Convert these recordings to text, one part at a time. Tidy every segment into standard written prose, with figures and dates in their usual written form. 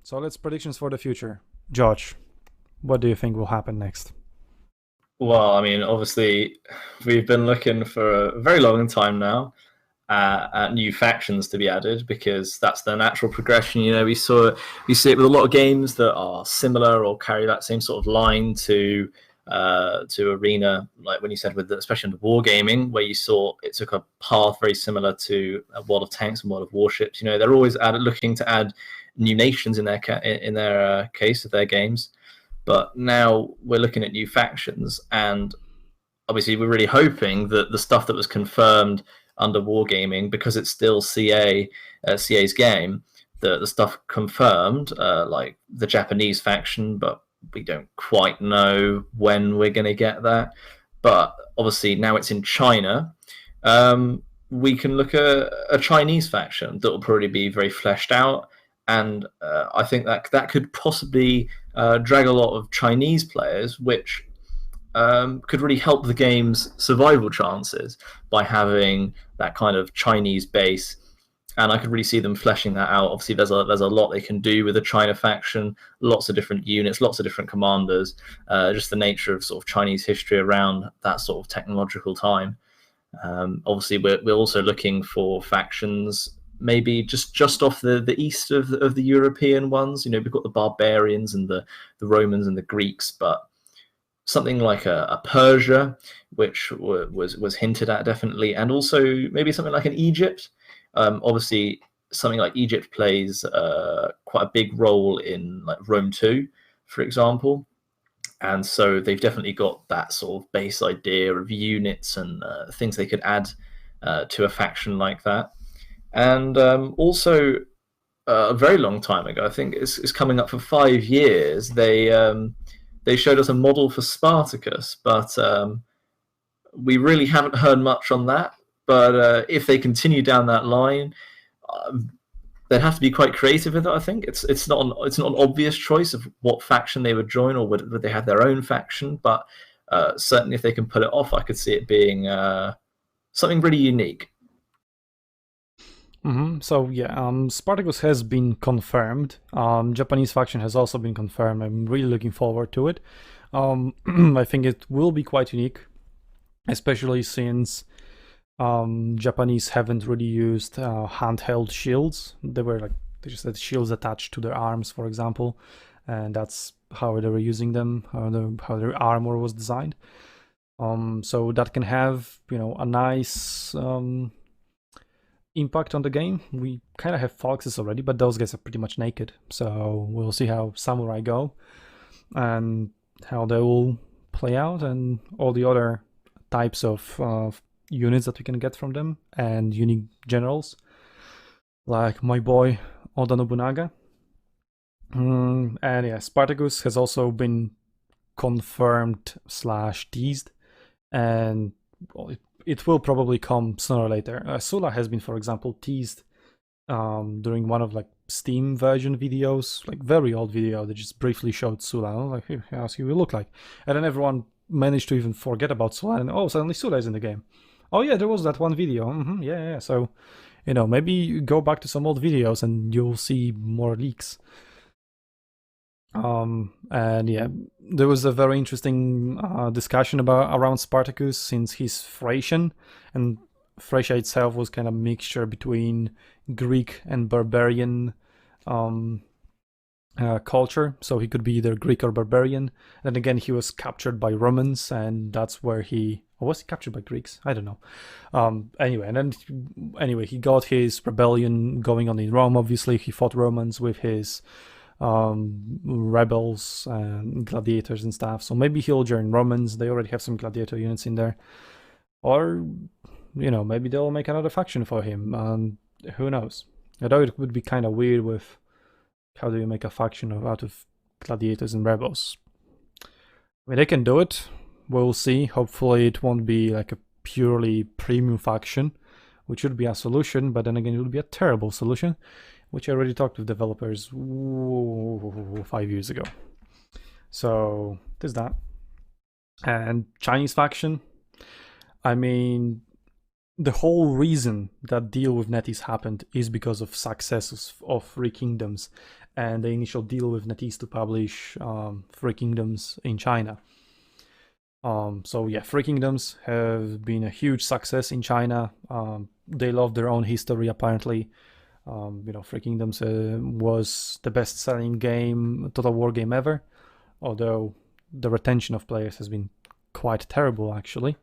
So let's predictions for the future. George, what do you think will happen next? Well, I mean, obviously, we've been looking for a very long time now at new factions to be added because that's the natural progression. You know, we see it with a lot of games that are similar or carry that same sort of line to Arena, like when you said with especially in the wargaming, where you saw it took a path very similar to World of Tanks and World of Warships. You know, they're always looking to add new nations in their case of their games. But now we're looking at new factions, and obviously we're really hoping that the stuff that was confirmed under Wargaming, because it's still CA's game, the stuff confirmed, like the Japanese faction, but we don't quite know when we're going to get that. But obviously now it's in China. We can look at a Chinese faction that will probably be very fleshed out, and I think that could possibly drag a lot of Chinese players, which could really help the game's survival chances by having that kind of Chinese base. And I could really see them fleshing that out. Obviously, there's a lot they can do with a China faction, lots of different units, lots of different commanders, just the nature of sort of Chinese history around that sort of technological time. Obviously, we're also looking for factions maybe just off the east of the European ones. You know, we've got the barbarians and the Romans and the Greeks, but something like a Persia, which was hinted at definitely, and also maybe something like an Egypt. Obviously, something like Egypt plays quite a big role in like Rome 2, for example. And so they've definitely got that sort of base idea of units and things they could add to a faction like that. And also, a very long time ago, I think it's coming up for 5 years, they showed us a model for Spartacus, but we really haven't heard much on that. But if they continue down that line, they'd have to be quite creative with it. I think it's not an obvious choice of what faction they would join, or would they have their own faction. But certainly, if they can pull it off, I could see it being something really unique. So yeah, Spartacus has been confirmed. Japanese faction has also been confirmed. I'm really looking forward to it. I think it will be quite unique, especially since Japanese haven't really used handheld shields. They just had shields attached to their arms, for example, and that's how they were using them, how their armor was designed. So that can have, a nice impact on the game. We kind of have foxes already, but those guys are pretty much naked. So we'll see how samurai go and how they will play out, and all the other types of units that we can get from them, and unique generals like my boy Oda Nobunaga. And yeah, Spartacus has also been confirmed / teased, and it will probably come sooner or later. Sula has been, for example, teased during one of like Steam version videos, like very old video that just briefly showed Sula. Like, hey, how he will look like, and then everyone managed to even forget about Sula, and suddenly Sula is in the game. Oh yeah, there was that one video. Yeah. So, maybe go back to some old videos and you'll see more leaks. And yeah, there was a very interesting discussion around Spartacus, since he's Thracian, and Thracia itself was kind of a mixture between Greek and barbarian culture, so he could be either Greek or barbarian. And again, he was captured by Romans, and that's where or was he captured by Greeks? I don't know. Anyway, he got his rebellion going on in Rome. Obviously, he fought Romans with his rebels and gladiators and stuff. So maybe he'll join Romans. They already have some gladiator units in there. Or, maybe they'll make another faction for him. Who knows? Although it would be kind of weird with how do you make a faction out of gladiators and rebels. I mean, they can do it. We'll see. Hopefully it won't be like a purely premium faction, which would be a solution, but then again it would be a terrible solution, which I already talked with developers 5 years ago. So there's that. And Chinese faction, I mean, the whole reason that deal with NetEase happened is because of successes of Three Kingdoms, and the initial deal with NetEase to publish Free Kingdoms in China. So yeah, Free Kingdoms have been a huge success in China. They love their own history apparently. Free Kingdoms was the best-selling game, Total War game ever, although the retention of players has been quite terrible actually.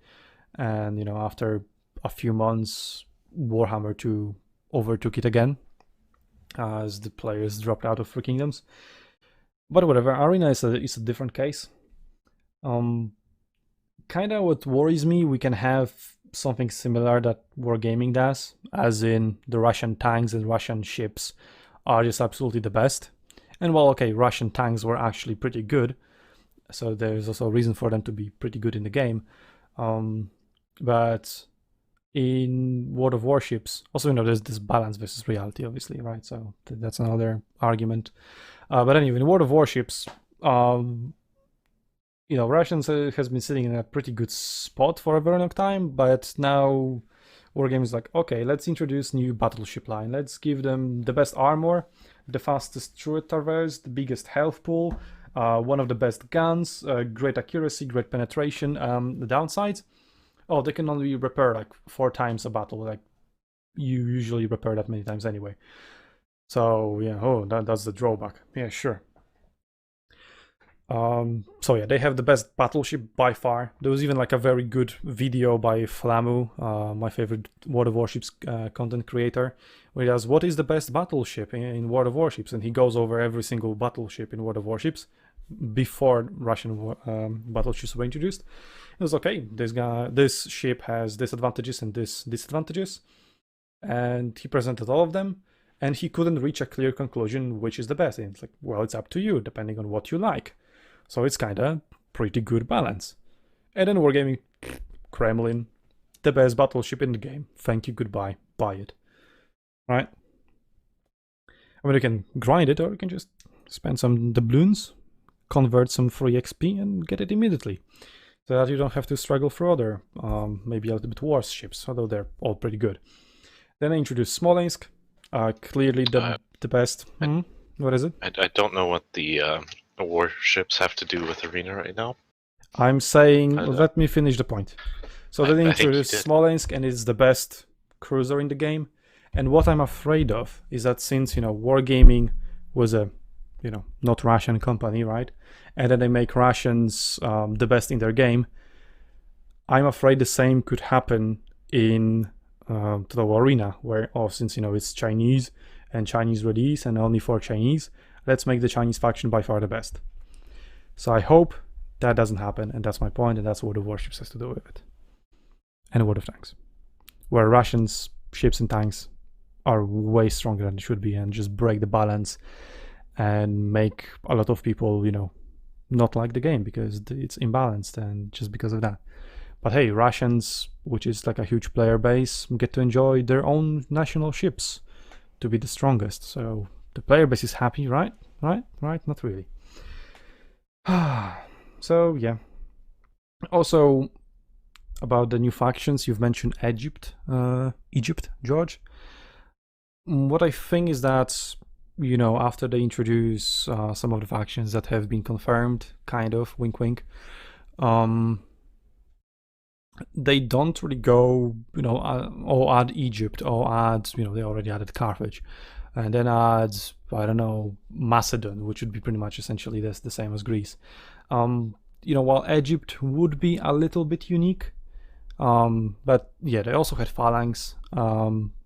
And after a few months, Warhammer 2 overtook it again as the players dropped out of Free Kingdoms. But whatever, Arena is a different case. Kind of what worries me, we can have something similar that Wargaming does, as in the Russian tanks and Russian ships are just absolutely the best. And well, okay, Russian tanks were actually pretty good, so there's also a reason for them to be pretty good in the game. But in World of Warships, also there's this balance versus reality, obviously, right? So that's another argument. But anyway, in World of Warships, Russians has been sitting in a pretty good spot for a very long time, but now Wargaming is like, okay, let's introduce new battleship line. Let's give them the best armor, the fastest turret traverse, the biggest health pool, one of the best guns, great accuracy, great penetration. The downsides, they can only repair like 4 times a battle. Like you usually repair that many times anyway. So yeah, that's the drawback. Yeah, sure. So yeah, they have the best battleship by far. There was even like a very good video by Flamu, my favorite World of Warships content creator, where he does what is the best battleship in World of Warships, and he goes over every single battleship in World of Warships before Russian battleships were introduced. It was okay, this ship has disadvantages and disadvantages, and he presented all of them, and he couldn't reach a clear conclusion which is the best. And it's like, well, it's up to you depending on what you like. So it's kind of pretty good balance. And then Wargaming, Kremlin, the best battleship in the game. Thank you, goodbye, buy it. Right? I mean, you can grind it, or you can just spend some doubloons, convert some free XP, and get it immediately. So that you don't have to struggle for other, maybe a little bit worse ships, although they're all pretty good. Then I introduced Smolensk, clearly the best. What is it? I don't know what the warships have to do with Arena right now. I'm saying, let me finish the point. So they introduced Smolensk, and it's the best cruiser in the game. And what I'm afraid of is that since, Wargaming was a, not Russian company, right? And then they make Russians the best in their game. I'm afraid the same could happen in the Arena, where, since, it's Chinese and Chinese release and only for Chinese, let's make the Chinese faction by far the best. So I hope that doesn't happen, and that's my point, and that's what the Warships has to do with it. And World of Tanks, where Russians, ships and tanks are way stronger than they should be, and just break the balance and make a lot of people, not like the game because it's imbalanced, and just because of that. But hey, Russians, which is like a huge player base, get to enjoy their own national ships to be the strongest. So the player base is happy, right? Right? Not really. So yeah. Also, about the new factions, you've mentioned Egypt, George. What I think is that, after they introduce some of the factions that have been confirmed, kind of, wink wink, they don't really go, or add Egypt, or add, they already added Carthage, and then add, I don't know, Macedon, which would be pretty much essentially the same as Greece. While Egypt would be a little bit unique, but yeah, they also had phalanx.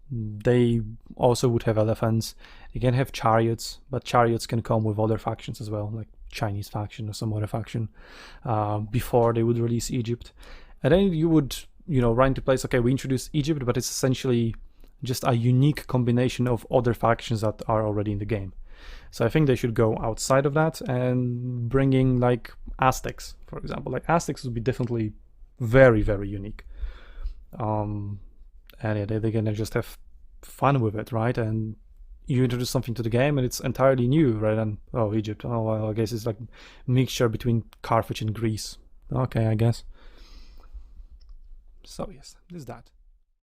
They also would have elephants. They can have chariots, but chariots can come with other factions as well, like Chinese faction or some other faction, before they would release Egypt. And then you would, run into place, okay, we introduced Egypt, but it's essentially just a unique combination of other factions that are already in the game. So I think they should go outside of that and bringing like Aztecs, for example. Like Aztecs would be definitely very, very unique. And yeah, they're gonna just have fun with it, right? And you introduce something to the game and it's entirely new, rather than, Egypt. Oh, well, I guess it's like mixture between Carthage and Greece. Okay, I guess. So yes, there's that.